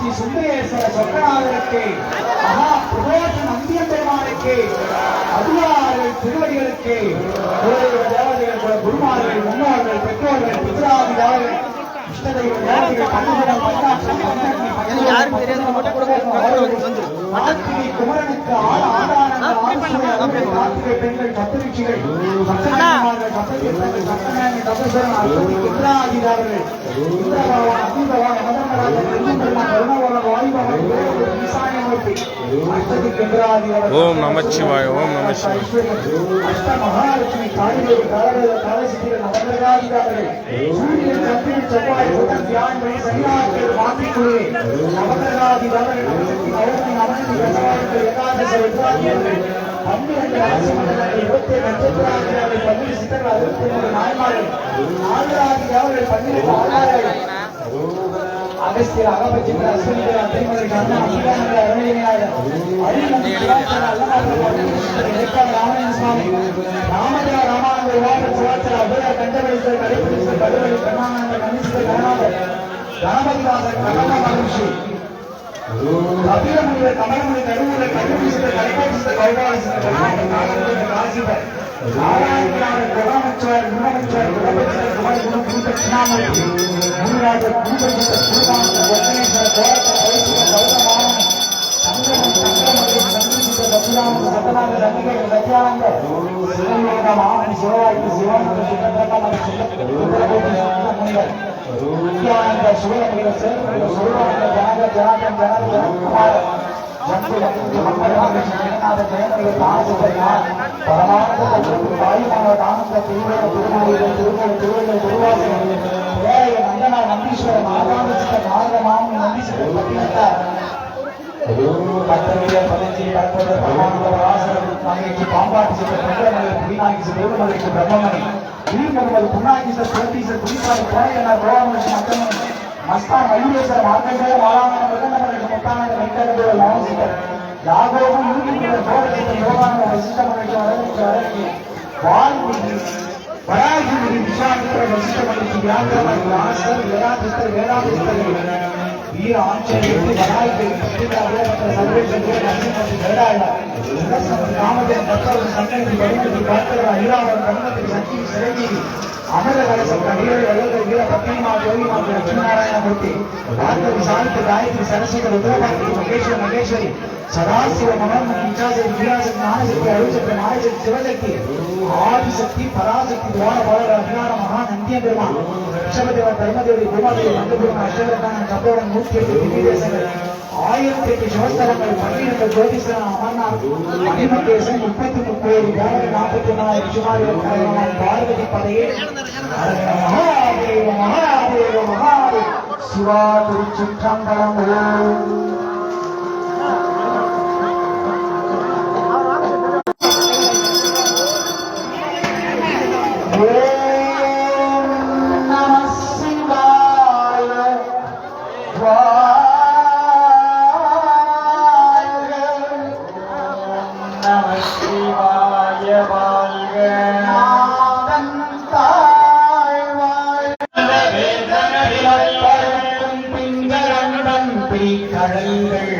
காமாட்சி சுந்தரேஸ்வர சொக்கநாதருக்கு மகா பிரதோஷ நந்தியம் பெருமானுக்கு அதிகாரிகள் திருவடிகளுக்கு தேவதைகள் குருமார்கள் முன்னோர்கள் பெற்றோர்கள் பித்ராதிகாரிகள் இஷ்டதெய்வ தேவதைகள் பன்னிரண்டு கார்த்திகை குமரனுக்கு கார்த்திகை பெண்கள் சப்தரிஷிகள் ஓம் நமச்சிவாய ஓம் நமச்சிவாய அஷ்ட மகாலட்சுமி காளிதேவி காலசித்திகள் நவகிரகாதிகாரிகள் சூரியன் சந்திரன் செவ்வாய் புதன் வியாழன் சனியார்கள் மாற்றிக்குள்ளே நவகிரகாதிகாரிகள் நவசக்தி நவமணி நவநந்தி கசவாய்கள் ஏகாதச ருத்ராதியர்கள் 12 ராசிமண்டலங்கள் 27 நட்சத்திராதிகாரிகள் 12 சித்தர்கள் 63 நாயன்மார்கள் 4 ராதிகாரிகள் 12 ஆழ்வார்கள் அகஸ்தியர் அகபட்சியர் அஸ்வினிகள் அத்திரிமலை கண்ணன் அபிராமங்கள் அருணகிரிநாதர் ராமலிங்க சுவாமி ராமஜா ராமானந்தர் விவாதர் சிவாச்சர் அபய கண்டபலீஸ்வர் கடைபிடிஸ்வர் கடுவலி கண்ணானந்தர் கணேஸ்வர் கணநாதர் கணபதிவாசர் கணப மகர்ஷி கபிலமுனிவர் கமலமுனி கடுவூரர் கடுவீஸ்வர் கலைகோபீஸ்வர் கௌபாலீஸ்வர் காசிபர் நாராயணர் குணாமச்சர் குணமச்சர் குணபட்சர் குமரகுணம் குருதட்சிணாமூர்த்தி முனிராஜர் குருபட்சர் குருமானந்தர் ஒப்பனேஸ்வர கோரத்த பரிசுர கௌதமானன் சங்கமம் சங்கமத்தை சந்திரித்த தட்சிணாமூர்த்தி சத்தநாத ரங்கிகர் சத்யானந்தர் சிவயோக மாமன் சிவவாய்க்கு சிவானந்த சுந்தரமன் சுந்தரமுனிவர் நித்யானந்த சிவமுனிவர் சேர்முனிவர் சுருவானந்த ஜனக ஜனாதன் ஜனக ஜனகுமார் ஜம்பு லக்ஷ்மி மங்களமாக ஜெகநாத ஜெயமணிகள் தானசுத்தர் பரமானந்த வாயுமானவர் ஆனந்த திருவேல திருமொழிகள் திருமொழி திருவள்ளுவர் திருவாசகம் வேலைய நந்தனா நந்தீஸ்வரன் ஆகாந்த நாரத மாமன் நந்தீஸ்வரர் பட்டினத்தார் பத்தவீரர் பதினஞ்சு பத்தொரு பரமானந்தவர் ஆசனம் நாகைக்கு பாம்பாட்டி சித்தர் பங்கரமலை புதினாகி சிறுமலைக்கு பிரம்மமணி திருமருமல் புண்ணாகீசர் கோட்டீசர் புதிசாரி கோயனார் கோவாமலட்சி மக்கமணி மஸ்தான் மயூரேஸ்வரம் ஆர்கண்டர் மாலாமன பிரகண்டமலைக்கு முத்தானந்த வெங்கடேவர் நவசிகர் யாகோபு யூகிந்தர் கோடசித்தர் யோகானந்த வசிஷ்டமலைக்கு வரவேற்று வால்மீகி வராகிரி விஷாமித்திர வசிஷ்டமலைக்கு வியாக்கிரமன் வியாசர் வேதாதிஸ்தர் வேதாதிஸ்தர் வீர ஆஞ்சநேயருக்கு வராகிரி பத்திரிகாவிட சர்வேஸ்வரர் நரசிம்மதி வேடாளர் ராமதேவன் பக்தர் சங்கரி வடிவதி பார்க்கிற ஐராவன் கண்ணத்தில் சக்தி சிரஞ்சீவி அமரகலசம் கடிகள் வயல்கள் வீர பத்மிமா ஜோதிமா லட்சுமிநாராயணமூர்த்தி பார்க்கவி சாவித்ரி காயத்ரி சரஸ்வதி ருத்ரபார்த்தி மகேஸ்வரி சதாசிவ மனோன்முகி இச்சாசக்தி வீராசக்தி ஞானசக்தி அருள்சக்தி மாயசக்தி சிவசக்தி ஆதிசக்தி பராசக்தி துவார பாலர் அபிநார மகா நந்திய பெருமான் ரிஷபதேவர் தர்மதேவரி பூமாதேவி நந்தபுரம் அஷ்டவர்தானன் கபோடன் 108 திவ்யதேசங்கள் 1008 சிவஸ்தலங்கள் 12 ஜோதிஷன் அமர்நாத் மணிமகேசன் 33 கோடி 44 ரிஷிமாரிகள் பார்வதி பதையே மகாதேவ மகாதேவ மகாதேவ சிவா திருச்சிற்றம்பலம் கடல்கள்